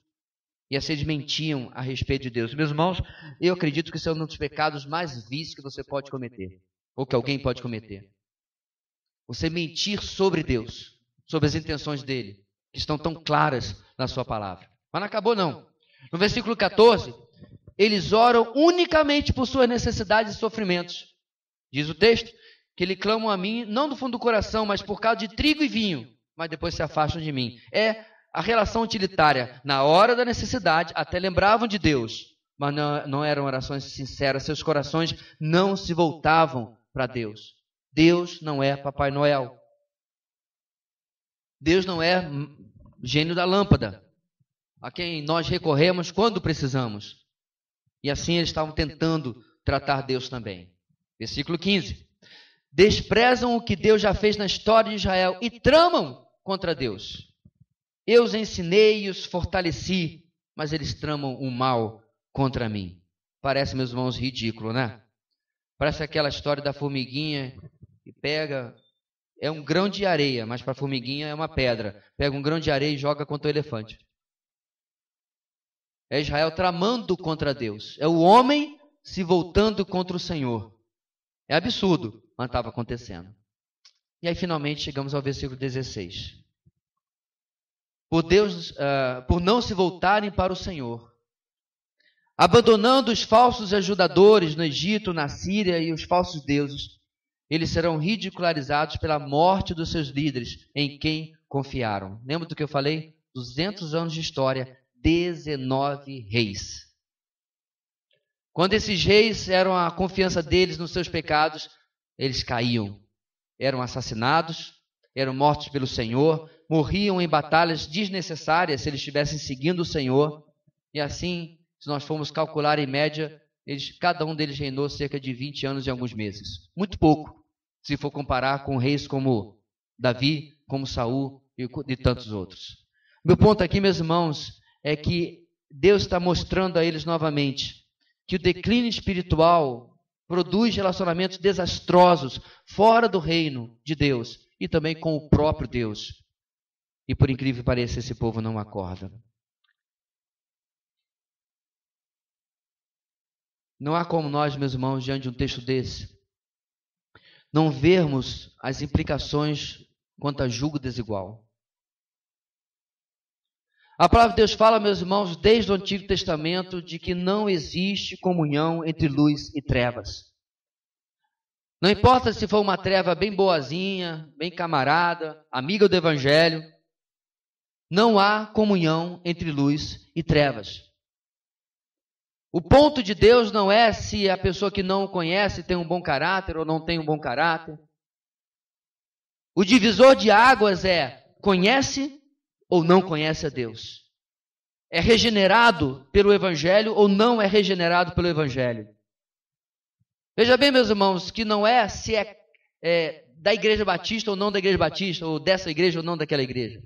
E assim eles mentiam a respeito de Deus. Meus irmãos, eu acredito que esse é um dos pecados mais vis que você pode cometer, ou que alguém pode cometer. Você mentir sobre Deus, sobre as intenções dele, que estão tão claras na sua palavra. Mas não acabou não. No versículo 14, eles oram unicamente por suas necessidades e sofrimentos. Diz o texto que eles clamam a mim, não do fundo do coração, mas por causa de trigo e vinho, mas depois se afastam de mim. É a relação utilitária. Na hora da necessidade, até lembravam de Deus, mas não eram orações sinceras. Seus corações não se voltavam para Deus. Deus não é Papai Noel. Deus não é gênio da lâmpada, a quem nós recorremos quando precisamos. E assim eles estavam tentando tratar Deus também. Versículo 15. Desprezam o que Deus já fez na história de Israel e tramam contra Deus. Eu os ensinei e os fortaleci, mas eles tramam o mal contra mim. Parece, meus irmãos, ridículo, né? Parece aquela história da formiguinha que pega, é um grão de areia, mas para a formiguinha é uma pedra. Pega um grão de areia e joga contra o elefante. É Israel tramando contra Deus. É o homem se voltando contra o Senhor. É absurdo, mas estava acontecendo. E aí finalmente chegamos ao versículo 16. Por não se voltarem para o Senhor, abandonando os falsos ajudadores no Egito, na Síria e os falsos deuses, eles serão ridicularizados pela morte dos seus líderes, em quem confiaram. Lembra do que eu falei? 200 anos de história, 19 reis. Quando esses reis eram a confiança deles nos seus pecados, eles caíam. Eram assassinados, eram mortos pelo Senhor, morriam em batalhas desnecessárias se eles estivessem seguindo o Senhor. E assim, se nós formos calcular em média, cada um deles reinou cerca de 20 anos e alguns meses. Muito pouco, se for comparar com reis como Davi, como Saul e tantos outros. Meu ponto aqui, meus irmãos, é que Deus está mostrando a eles novamente que o declínio espiritual produz relacionamentos desastrosos fora do reino de Deus e também com o próprio Deus. E por incrível que pareça, esse povo não acorda. Não há como nós, meus irmãos, diante de um texto desse, não vermos as implicações quanto a julgo desigual. A palavra de Deus fala, meus irmãos, desde o Antigo Testamento, de que não existe comunhão entre luz e trevas. Não importa se for uma treva bem boazinha, bem camarada, amiga do Evangelho, não há comunhão entre luz e trevas. O ponto de Deus não é se a pessoa que não o conhece tem um bom caráter ou não tem um bom caráter. O divisor de águas é conhece ou não conhece a Deus. É regenerado pelo Evangelho ou não é regenerado pelo Evangelho. Veja bem, meus irmãos, que não é se é da Igreja Batista ou não da Igreja Batista, ou dessa igreja ou não daquela igreja.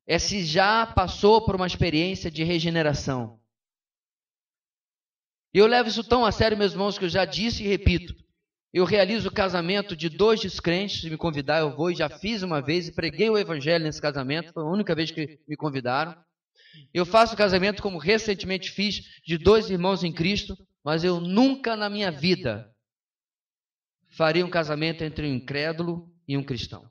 É se já passou por uma experiência de regeneração. E eu levo isso tão a sério, meus irmãos, que eu já disse e repito. Eu realizo o casamento de 2 descrentes, se me convidar eu vou, e já fiz uma vez e preguei o Evangelho nesse casamento, foi a única vez que me convidaram. Eu faço o casamento, como recentemente fiz, de 2 irmãos em Cristo, mas eu nunca na minha vida faria um casamento entre um incrédulo e um cristão.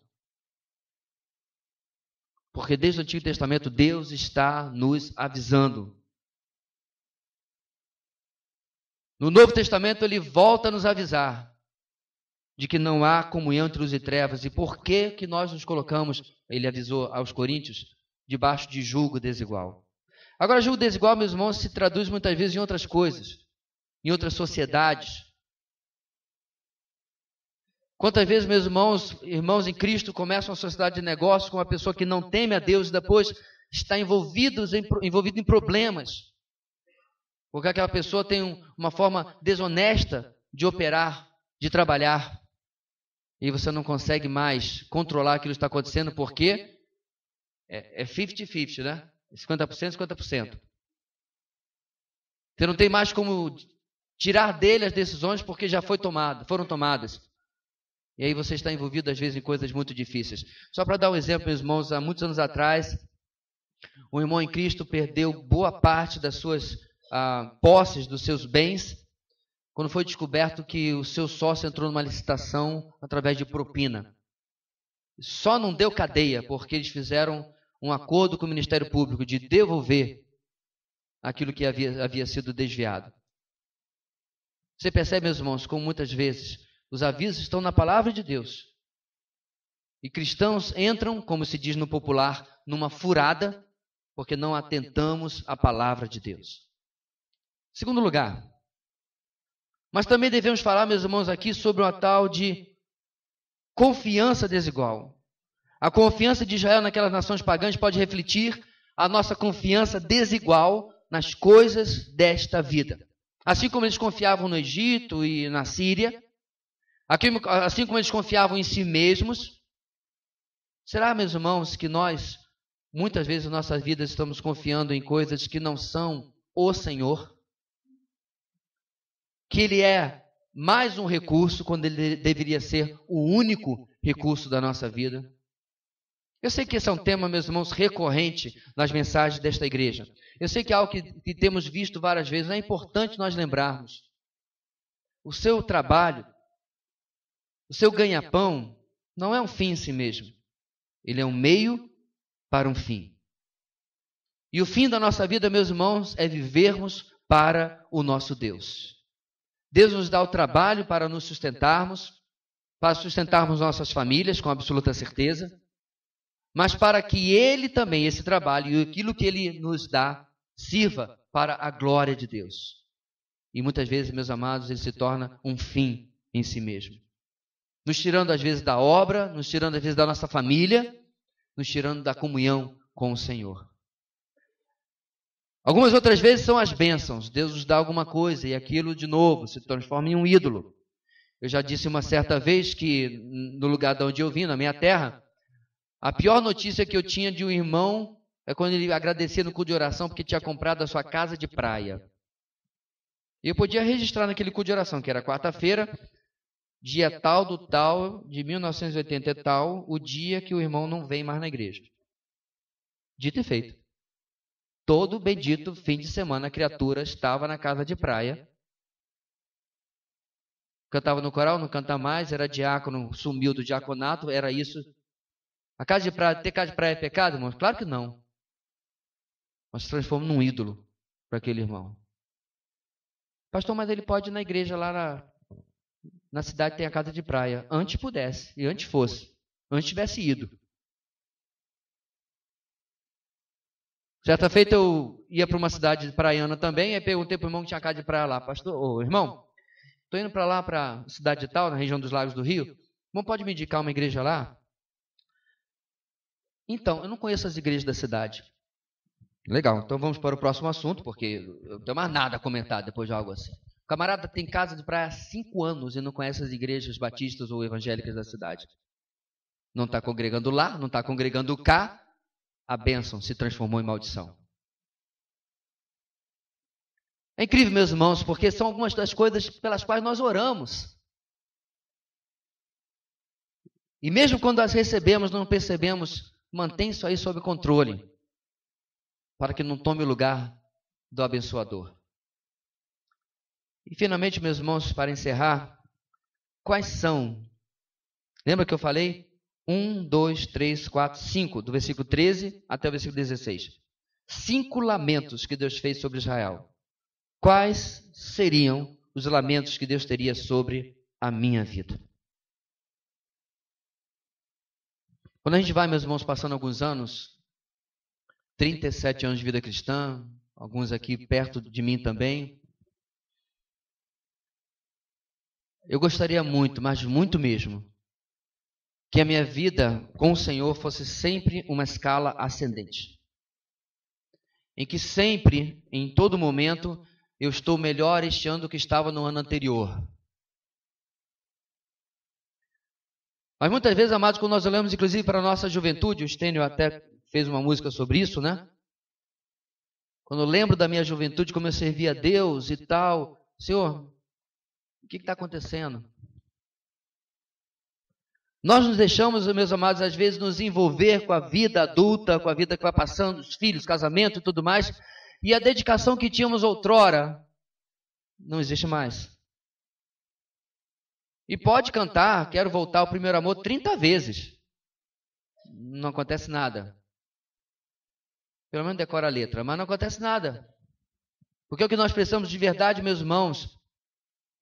Porque desde o Antigo Testamento Deus está nos avisando. No Novo Testamento ele volta a nos avisar de que não há comunhão entre luz e trevas. E por que nós nos colocamos, ele avisou aos coríntios, debaixo de julgo desigual? Agora, julgo desigual, meus irmãos, se traduz muitas vezes em outras coisas, em outras sociedades. Quantas vezes, meus irmãos em Cristo, começam uma sociedade de negócios com uma pessoa que não teme a Deus e depois está envolvido em problemas, porque aquela pessoa tem uma forma desonesta de operar, de trabalhar, e você não consegue mais controlar aquilo que está acontecendo, porque é 50-50, né? 50%, 50%. Você não tem mais como tirar dele as decisões porque já foram tomadas. E aí você está envolvido, às vezes, em coisas muito difíceis. Só para dar um exemplo, meus irmãos, há muitos anos atrás, um irmão em Cristo perdeu boa parte das suas posses, dos seus bens, quando foi descoberto que o seu sócio entrou numa licitação através de propina. Só não deu cadeia, porque eles fizeram um acordo com o Ministério Público de devolver aquilo que havia sido desviado. Você percebe, meus irmãos, como muitas vezes os avisos estão na palavra de Deus. E cristãos entram, como se diz no popular, numa furada, porque não atentamos à palavra de Deus. Segundo lugar, mas também devemos falar, meus irmãos, aqui sobre uma tal de confiança desigual. A confiança de Israel naquelas nações pagãs pode refletir a nossa confiança desigual nas coisas desta vida. Assim como eles confiavam no Egito e na Síria, assim como eles confiavam em si mesmos, será, meus irmãos, que nós, muitas vezes em nossas vidas, estamos confiando em coisas que não são o Senhor? Que Ele é mais um recurso, quando Ele deveria ser o único recurso da nossa vida? Eu sei que esse é um tema, meus irmãos, recorrente nas mensagens desta igreja. Eu sei que é algo que temos visto várias vezes, é importante nós lembrarmos. O seu trabalho, o seu ganha-pão, não é um fim em si mesmo. Ele é um meio para um fim. E o fim da nossa vida, meus irmãos, é vivermos para o nosso Deus. Deus nos dá o trabalho para nos sustentarmos, para sustentarmos nossas famílias, com absoluta certeza, mas para que Ele também, esse trabalho e aquilo que Ele nos dá, sirva para a glória de Deus. E muitas vezes, meus amados, ele se torna um fim em si mesmo. Nos tirando às vezes da obra, nos tirando às vezes da nossa família, nos tirando da comunhão com o Senhor. Algumas outras vezes são as bênçãos. Deus nos dá alguma coisa e aquilo de novo se transforma em um ídolo. Eu já disse uma certa vez que no lugar de onde eu vim, na minha terra, a pior notícia que eu tinha de um irmão é quando ele agradecia no culto de oração porque tinha comprado a sua casa de praia. E eu podia registrar naquele culto de oração, que era quarta-feira, dia tal do tal, de 1980 e tal, o dia que o irmão não vem mais na igreja. Dito e feito. Todo bendito fim de semana a criatura estava na casa de praia. Cantava no coral, não canta mais, era diácono, sumiu do diaconato, era isso. A casa de praia, ter casa de praia é pecado, irmãos? Claro que não. Nós se transformamos num ídolo para aquele irmão. Pastor, mas ele pode ir na igreja lá na cidade tem a casa de praia. Antes pudesse, e antes fosse. Antes tivesse ido. Certa feita eu ia para uma cidade praiana também, aí perguntei para o irmão que tinha casa de praia lá. Pastor, irmão, estou indo para lá, para a cidade de tal, na região dos Lagos do Rio. O irmão pode me indicar uma igreja lá? Então, eu não conheço as igrejas da cidade. Legal, então vamos para o próximo assunto, porque eu não tenho mais nada a comentar depois de algo assim. O camarada tem casa de praia há 5 anos e não conhece as igrejas batistas ou evangélicas da cidade. Não está congregando lá, não está congregando cá, a bênção se transformou em maldição. É incrível, meus irmãos, porque são algumas das coisas pelas quais nós oramos. E mesmo quando as recebemos, não percebemos, mantém isso aí sob controle, para que não tome o lugar do abençoador. E finalmente, meus irmãos, para encerrar, quais são? Lembra que eu falei? 1, 2, 3, 4, 5, do versículo 13 até o versículo 16. 5 lamentos que Deus fez sobre Israel. Quais seriam os lamentos que Deus teria sobre a minha vida? Quando a gente vai, meus irmãos, passando alguns anos, 37 anos de vida cristã, alguns aqui perto de mim também, eu gostaria muito, mas muito mesmo, que a minha vida com o Senhor fosse sempre uma escala ascendente. Em que sempre, em todo momento, eu estou melhor este ano do que estava no ano anterior. Mas muitas vezes, amados, quando nós olhamos inclusive para a nossa juventude, o Stênio até fez uma música sobre isso, né? Quando eu lembro da minha juventude, como eu servia a Deus e tal, Senhor, o que está acontecendo? Nós nos deixamos, meus amados, às vezes nos envolver com a vida adulta, com a vida que vai passando, os filhos, casamento e tudo mais, e a dedicação que tínhamos outrora não existe mais. E pode cantar, quero voltar ao primeiro amor 30 vezes. Não acontece nada. Pelo menos decora a letra, mas não acontece nada. Porque o que nós precisamos de verdade, meus irmãos,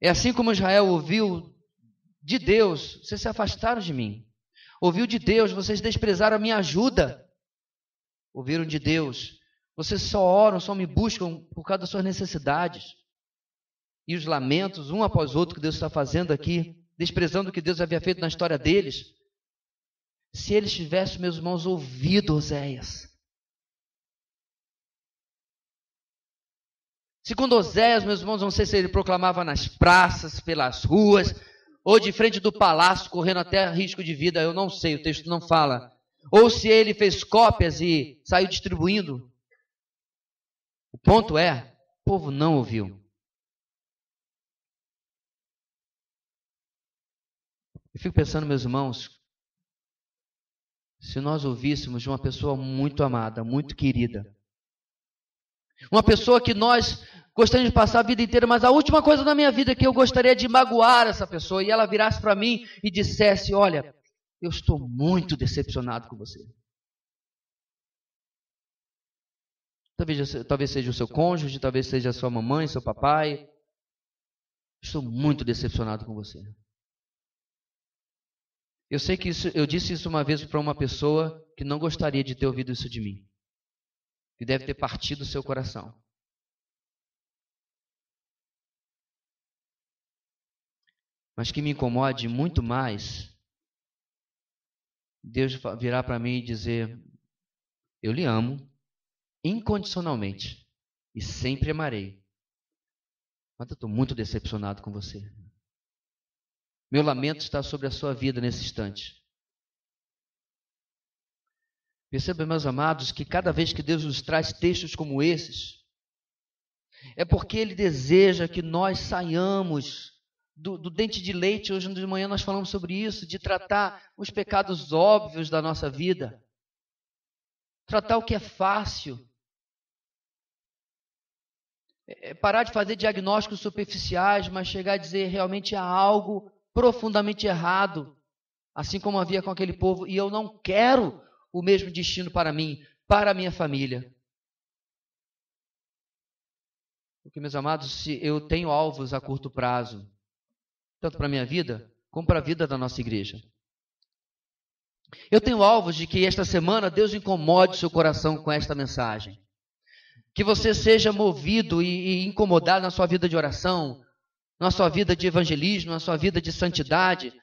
é assim como Israel ouviu de Deus, vocês se afastaram de mim. Ouviu de Deus, vocês desprezaram a minha ajuda. Ouviram de Deus, vocês só oram, só me buscam por causa das suas necessidades. E os lamentos, um após outro, que Deus está fazendo aqui, desprezando o que Deus havia feito na história deles. Se eles tivessem, meus irmãos, ouvido Oséias. Segundo Oséias, meus irmãos, não sei se ele proclamava nas praças, pelas ruas, ou de frente do palácio, correndo até risco de vida, eu não sei, o texto não fala. Ou se ele fez cópias e saiu distribuindo. O ponto é, o povo não ouviu. Eu fico pensando, meus irmãos, se nós ouvíssemos de uma pessoa muito amada, muito querida, uma pessoa que nós gostaríamos de passar a vida inteira, mas a última coisa na minha vida que eu gostaria de magoar essa pessoa, e ela virasse para mim e dissesse, olha, eu estou muito decepcionado com você. Talvez seja o seu cônjuge, talvez seja a sua mamãe, seu papai. Estou muito decepcionado com você. Eu sei que eu disse isso uma vez para uma pessoa que não gostaria de ter ouvido isso de mim. Que deve ter partido o seu coração. Mas que me incomode muito mais, Deus virar para mim e dizer, eu lhe amo incondicionalmente e sempre amarei. Mas eu estou muito decepcionado com você. Meu lamento está sobre a sua vida nesse instante. Perceba, meus amados, que cada vez que Deus nos traz textos como esses, é porque Ele deseja que nós saiamos do dente de leite. Hoje de manhã nós falamos sobre isso, de tratar os pecados óbvios da nossa vida. Tratar o que é fácil. Parar de fazer diagnósticos superficiais, mas chegar a dizer realmente há algo profundamente errado, assim como havia com aquele povo, e eu não quero o mesmo destino para mim, para a minha família. Porque, meus amados, se eu tenho alvos a curto prazo, tanto para a minha vida, como para a vida da nossa igreja. Eu tenho alvos de que esta semana Deus incomode seu coração com esta mensagem. Que você seja movido e incomodado na sua vida de oração, na sua vida de evangelismo, na sua vida de santidade.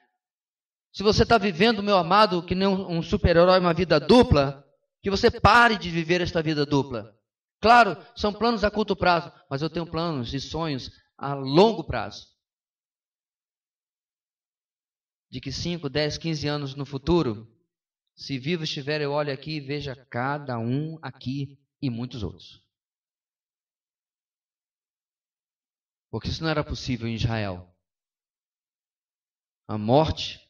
Se você está vivendo, meu amado, que nem um super-herói, uma vida dupla, que você pare de viver esta vida dupla. Claro, são planos a curto prazo, mas eu tenho planos e sonhos a longo prazo. De que 5, 10, 15 anos no futuro, se vivo estiver, eu olho aqui e veja cada um aqui e muitos outros. Porque isso não era possível em Israel. A morte,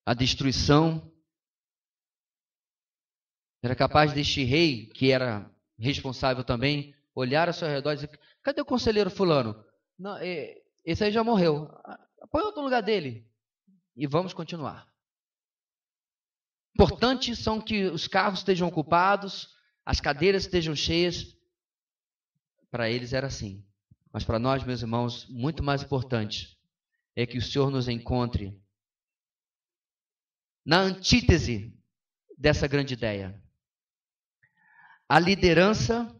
a destruição, era capaz deste rei, que era responsável também, olhar ao seu redor e dizer, cadê o conselheiro fulano? Não, esse aí já morreu. Põe outro lugar dele. E vamos continuar. Importante são que os carros estejam ocupados, as cadeiras estejam cheias. Para eles era assim. Mas para nós, meus irmãos, muito mais importante é que o Senhor nos encontre na antítese dessa grande ideia. A liderança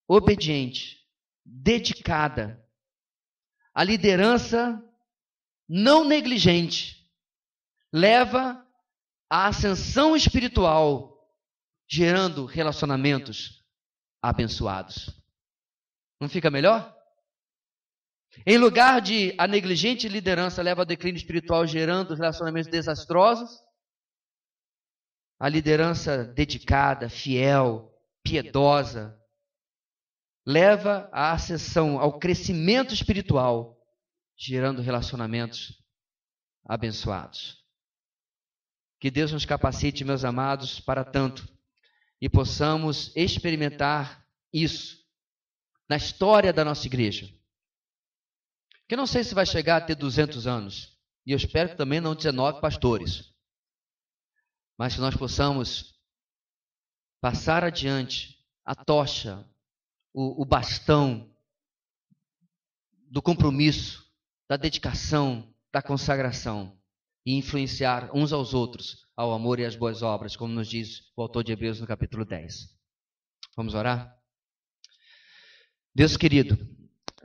obediente, dedicada, a liderança não negligente, leva à ascensão espiritual, gerando relacionamentos abençoados. Não fica melhor? Em lugar de a negligente liderança leva ao declínio espiritual, gerando relacionamentos desastrosos, a liderança dedicada, fiel, piedosa, leva à ascensão, ao crescimento espiritual, gerando relacionamentos abençoados. Que Deus nos capacite, meus amados, para tanto, e possamos experimentar isso na história da nossa igreja. Que eu não sei se vai chegar a ter 200 anos, e eu espero que também não 19 pastores, mas que nós possamos passar adiante a tocha, o bastão do compromisso, da dedicação, da consagração e influenciar uns aos outros ao amor e às boas obras, como nos diz o autor de Hebreus no capítulo 10. Vamos orar? Deus querido,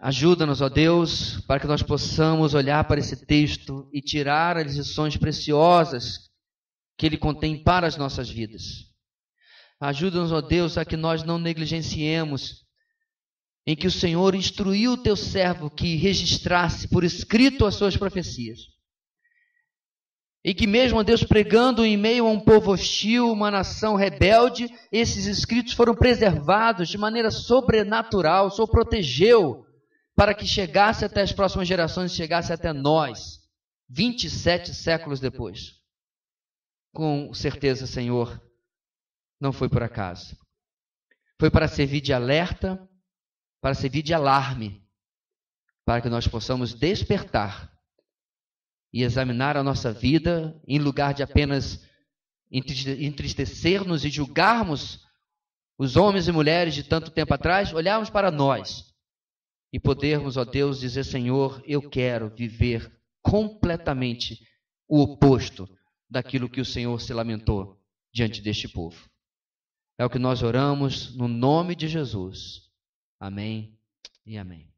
ajuda-nos, ó Deus, para que nós possamos olhar para esse texto e tirar as lições preciosas que ele contém para as nossas vidas. Ajuda-nos, ó Deus, a que nós não negligenciemos em que o Senhor instruiu o teu servo que registrasse por escrito as suas profecias. E que mesmo, ó Deus, pregando em meio a um povo hostil, uma nação rebelde, esses escritos foram preservados de maneira sobrenatural. O Senhor protegeu para que chegasse até as próximas gerações, chegasse até nós, 27 séculos depois. Com certeza, Senhor, não foi por acaso. Foi para servir de alerta, para servir de alarme, para que nós possamos despertar e examinar a nossa vida, em lugar de apenas entristecer-nos e julgarmos os homens e mulheres de tanto tempo atrás, olharmos para nós e podermos, ó Deus, dizer: Senhor, eu quero viver completamente o oposto daquilo que o Senhor se lamentou diante deste povo. É o que nós oramos no nome de Jesus. Amém e amém.